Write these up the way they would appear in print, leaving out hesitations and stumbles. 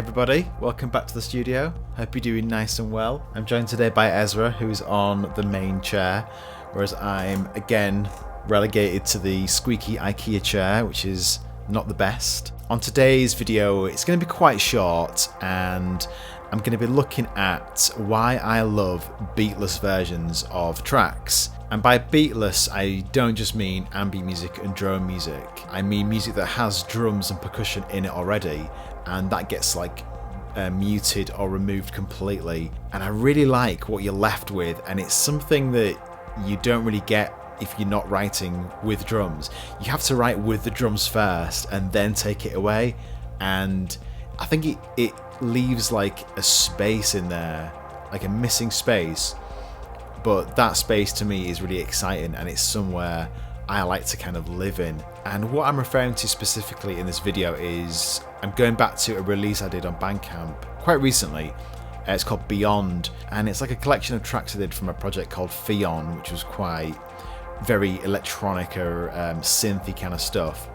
everybody, welcome back to the studio. Hope you're doing nice and well. I'm joined today by Ezra, who's on the main chair, whereas I'm again relegated to the squeaky IKEA chair, which is not the best. On today's video, it's going to be quite short, and I'm going to be looking at why I love beatless versions of tracks. And by beatless, I don't just mean ambient music and drone music. I mean music that has drums and percussion in it already, and that gets like muted or removed completely. And I really like what you're left with, and it's something that you don't really get if you're not writing with drums. You have to write with the drums first and then take it away, and I think it leaves like a space in there, like a missing space, but that space to me is really exciting, and it's somewhere I like to kind of live in. And what I'm referring to specifically in this video is I'm going back to a release I did on Bandcamp quite recently. It's called Beyond, and it's like a collection of tracks I did from a project called Fion, which was quite very electronic or synthy kind of stuff,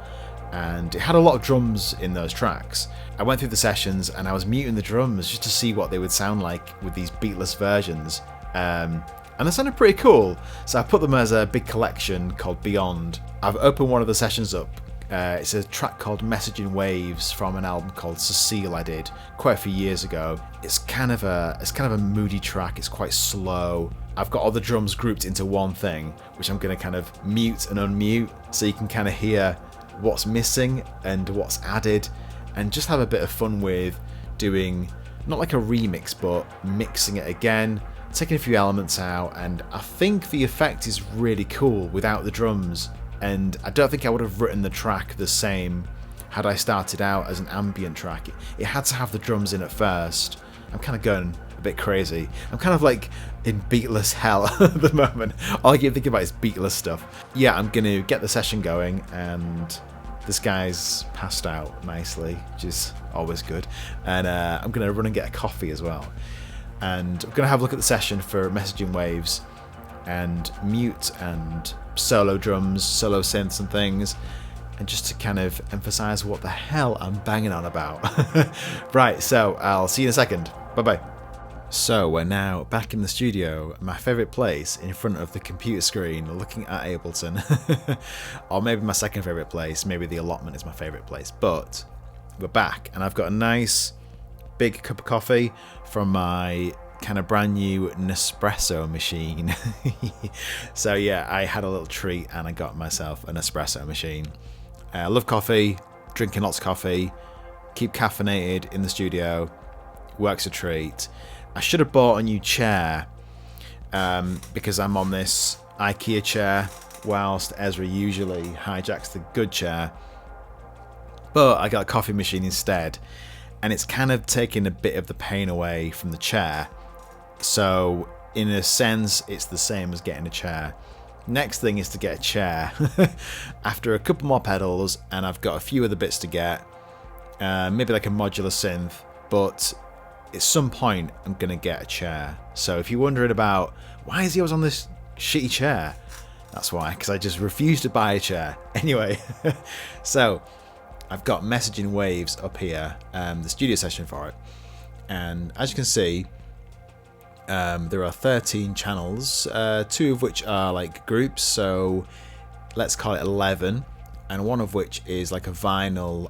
and it had a lot of drums in those tracks. I went through the sessions and I was muting the drums just to see what they would sound like with these beatless versions, and they sounded pretty cool, so I put them as a big collection called Beyond. I've opened one of the sessions up. It's a track called Messaging Waves from an album called Cecile I did quite a few years ago. It's kind of a moody track. It's quite slow. I've got all the drums grouped into one thing, which I'm going to kind of mute and unmute so you can kind of hear what's missing and what's added, and just have a bit of fun with doing not like a remix, but mixing it again, taking a few elements out. And I think the effect is really cool without the drums, and I don't think I would have written the track the same had I started out as an ambient track. It had to have the drums in at first. I'm kind of going a bit crazy. I'm kind of like in beatless hell at the moment. All I keep thinking about is beatless stuff. Yeah, I'm going to get the session going, and this guy's passed out nicely, which is always good. And I'm going to run and get a coffee as well. And I'm going to have a look at the session for Messaging Waves and mute and solo drums, solo synths and things, and just to kind of emphasize what the hell I'm banging on about. Right, so I'll see you in a second. Bye-bye. So we're now back in the studio, my favourite place, in front of the computer screen, looking at Ableton. Or maybe my second favourite place, maybe the allotment is my favourite place. But we're back, and I've got a nice big cup of coffee from my kind of brand new Nespresso machine. So yeah, I had a little treat and I got myself an espresso machine. I love coffee, drinking lots of coffee, keep caffeinated in the studio, works a treat. I should have bought a new chair because I'm on this IKEA chair whilst Ezra usually hijacks the good chair, but I got a coffee machine instead, and it's kind of taking a bit of the pain away from the chair. So in a sense, it's the same as getting a chair. Next thing is to get a chair. After a couple more pedals, and I've got a few other bits to get, maybe like a modular synth, but at some point I'm going to get a chair. So if you're wondering about why is he always on this shitty chair, that's why, because I just refuse to buy a chair. Anyway, so I've got Messaging Waves up here, the studio session for it, and as you can see, there are 13 channels, 2 of which are like groups, so let's call it 11, and one of which is like a vinyl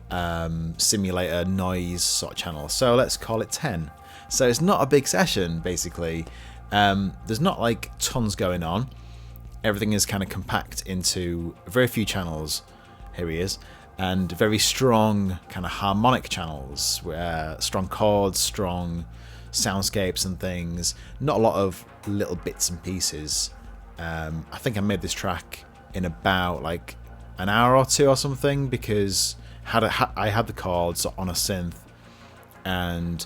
simulator noise sort of channel, so let's call it 10. So it's not a big session basically. There's not like tons going on. Everything is kind of compact into very few channels. Here he is. And very strong kind of harmonic channels, strong chords, strong soundscapes and things. Not a lot of little bits and pieces. I think I made this track in about like an hour or two or something, because I had the chords on a synth, and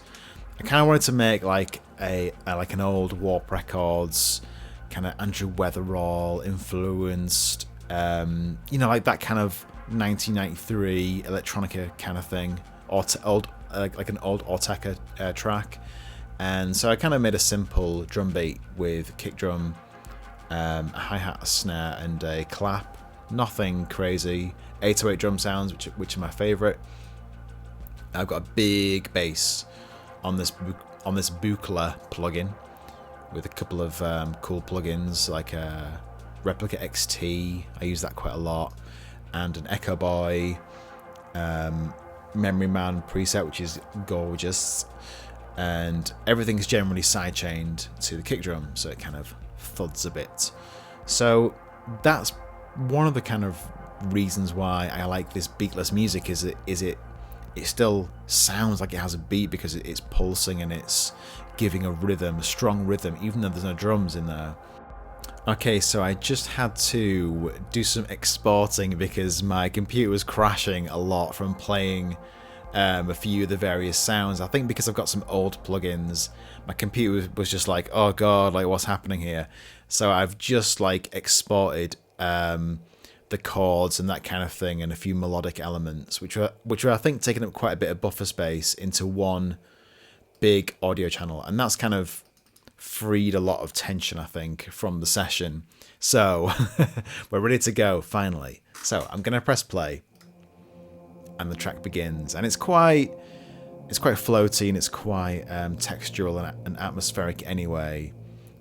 I kind of wanted to make like like an old Warp Records kind of Andrew Weatherall influenced, like that kind of 1993 electronica kind of thing, or like an old Ortega track. And so I kind of made a simple drum beat with kick drum, a hi-hat, a snare, and a clap. Nothing crazy. 808 drum sounds, which are my favourite. I've got a big bass on this Beatless plugin with a couple of cool plugins like Replica XT. I use that quite a lot, and an Echo Boy Memory Man preset, which is gorgeous, and everything's generally sidechained to the kick drum, so it kind of thuds a bit. So that's one of the kind of reasons why I like this beatless music. Is it still sounds like it has a beat because it's pulsing and it's giving a rhythm, a strong rhythm, even though there's no drums in there. Okay, so I just had to do some exporting because my computer was crashing a lot from playing a few of the various sounds. I think because I've got some old plugins, my computer was just like, oh god, like what's happening here? So I've just like exported the chords and that kind of thing, and a few melodic elements, which are I think taking up quite a bit of buffer space into one big audio channel, and that's kind of freed a lot of tension, I think, from the session. So we're ready to go finally. So I'm gonna press play, and the track begins, and it's quite floaty and it's quite textural and atmospheric anyway.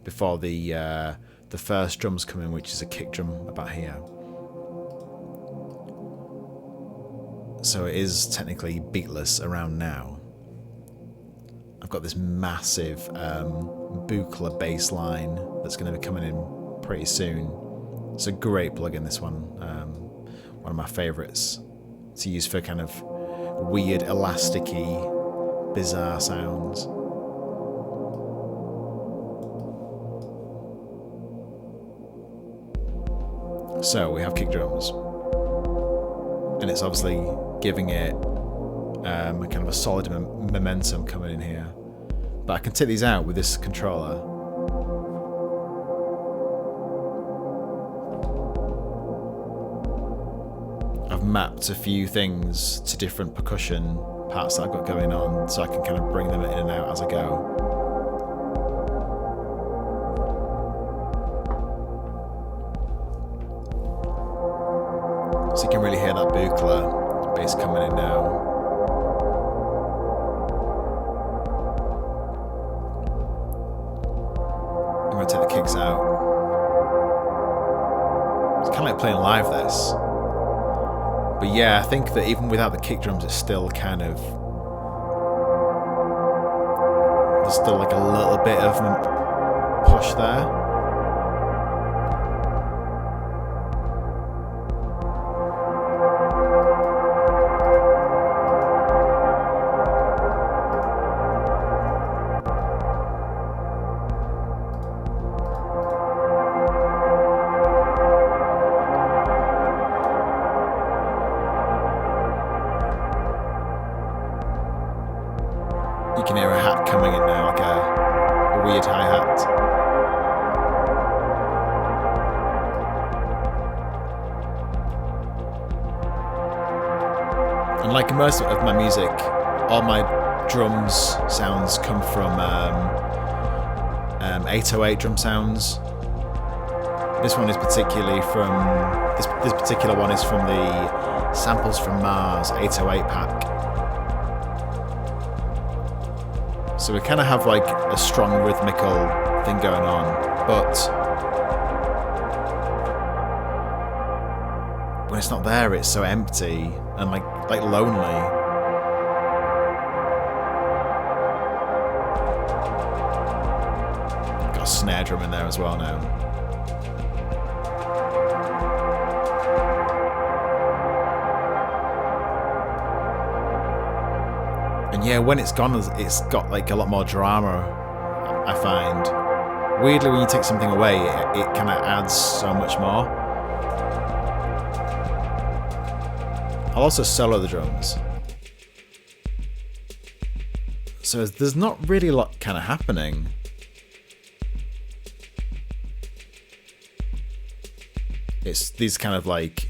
Before the first drums come in, which is a kick drum about here. So it is technically beatless around now. I've got this massive Beatless bass line that's going to be coming in pretty soon. It's a great plugin, this one. One of my favourites to use for kind of weird, elasticy, bizarre sounds. So we have kick drums, and it's obviously giving it a kind of a solid momentum coming in here. But I can take these out with this controller. I've mapped a few things to different percussion parts that I've got going on, so I can kind of bring them in and out as I go. So you can really hear that Beatless bass coming in now. I'm going to take the kicks out. It's kind of like playing live, this. But yeah, I think that even without the kick drums, it's still kind of... There's still like a little bit of push there. You can hear a hat coming in now, like a weird hi-hat. And like most of my music, all my drums sounds come from 808 drum sounds. This one is particularly from this particular one is from the Samples from Mars 808 pack. So we kind of have like a strong rhythmical thing going on, but when it's not there, it's so empty and like lonely. Got a snare drum in there as well now. And yeah, when it's gone, it's got like a lot more drama, I find. Weirdly, when you take something away, it kind of adds so much more. I'll also solo the drums. So there's not really a lot kind of happening. It's these kind of like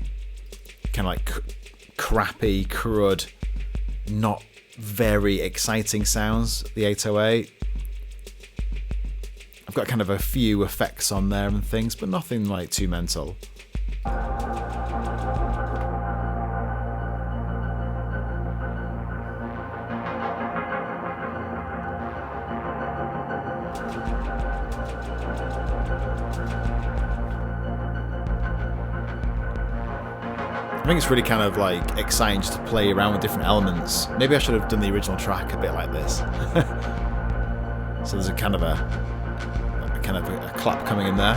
crappy, crud, not very exciting sounds, the 808. I've got kind of a few effects on there and things, but nothing like too mental. think it's really kind of like exciting just to play around with different elements. Maybe I should have done the original track a bit like this. So there's a kind of a clap coming in there.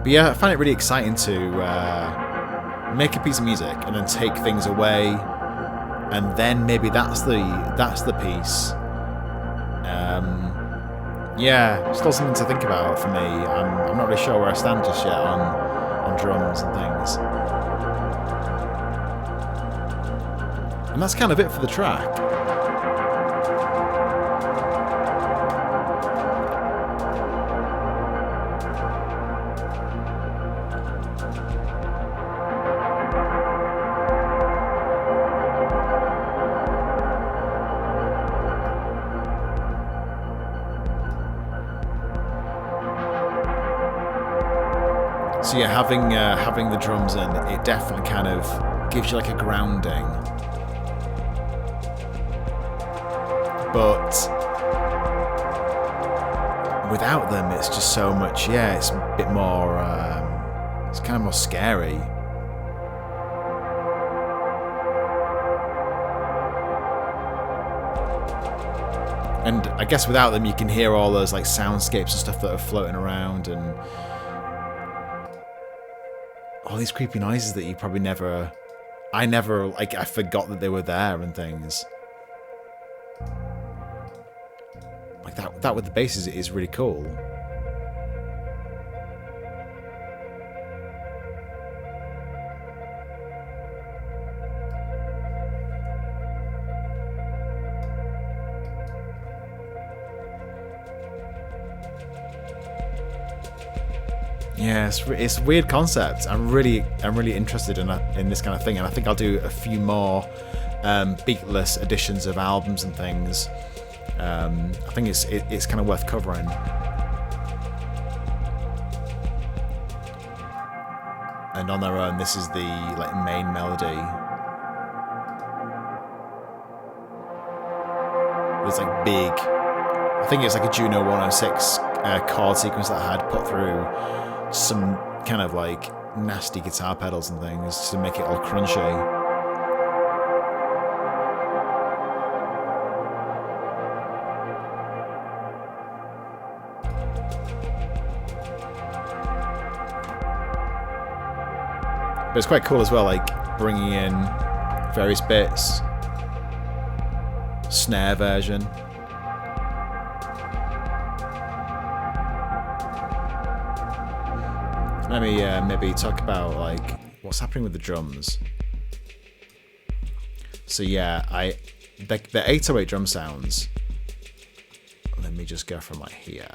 But yeah, I find it really exciting to make a piece of music and then take things away, and then maybe that's the piece. Yeah, still something to think about for me. I'm not really sure where I stand just yet on drums and things. And that's kind of it for the track. So yeah, having the drums in, it definitely kind of gives you like a grounding. But without them, it's just so much. Yeah, it's a bit more. It's kind of more scary. And I guess without them, you can hear all those like soundscapes and stuff that are floating around, and all these creepy noises that you probably never. I forgot that they were there and things. Like that with the bass is really cool. Yeah, it's a weird concept. I'm really interested in this kind of thing, and I think I'll do a few more Beatless editions of albums and things. I think it's kind of worth covering. And on their own, this is the like main melody. There's like big. I think it's like a Juno 106 chord sequence that I had put through some kind of like nasty guitar pedals and things to make it all crunchy. But it's quite cool as well, like bringing in various bits, snare version. Let me maybe talk about like what's happening with the drums. So yeah, the 808 drum sounds. Let me just go from like here,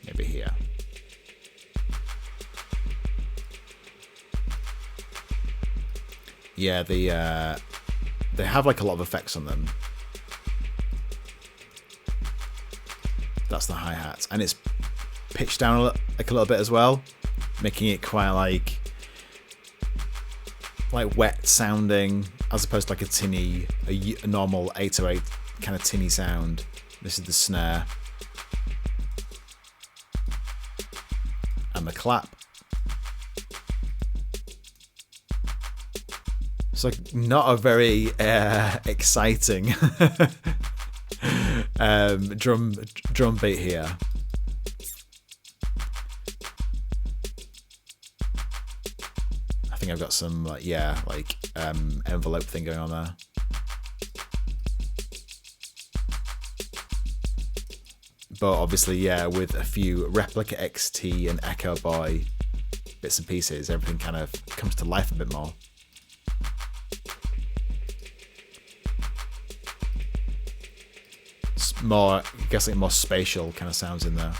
maybe here. Yeah, they have like a lot of effects on them. That's the hi-hats, and it's pitched down like a little bit as well, making it quite like wet sounding, as opposed to like a normal 808 kind of tinny sound. This is the snare and the clap. It's like not a very exciting drum beat here. I think I've got some envelope thing going on there. But obviously, yeah, with a few Replica XT and Echo Boy bits and pieces, everything kind of comes to life a bit more. More, I guess, like more spatial kind of sounds in there.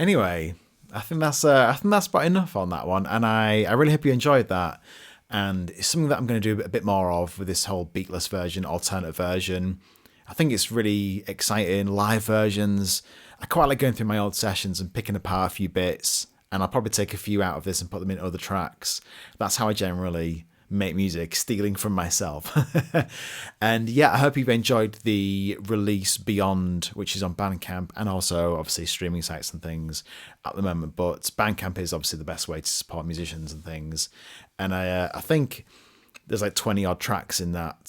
Anyway, I think that's about enough on that one, and I really hope you enjoyed that. And it's something that I'm going to do a bit more of with this whole Beatless version, alternate version. I think it's really exciting. Live versions. I quite like going through my old sessions and picking apart a few bits, and I'll probably take a few out of this and put them in other tracks. That's how I generally make music, stealing from myself. And yeah, I hope you've enjoyed the release Beyond, which is on Bandcamp and also obviously streaming sites and things at the moment. But Bandcamp is obviously the best way to support musicians and things. And I think there's like 20 odd tracks in that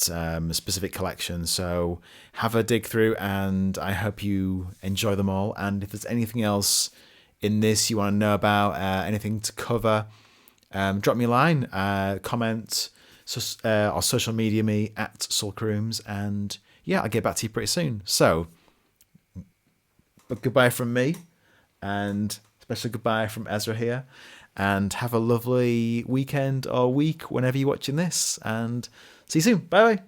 specific collection. So have a dig through, and I hope you enjoy them all. And if there's anything else in this you want to know about, anything to cover, drop me a line, comment, or social media me at Sulkrooms, and yeah, I'll get back to you pretty soon. So, but goodbye from me, and especially goodbye from Ezra here, and have a lovely weekend or week whenever you're watching this, and see you soon. Bye.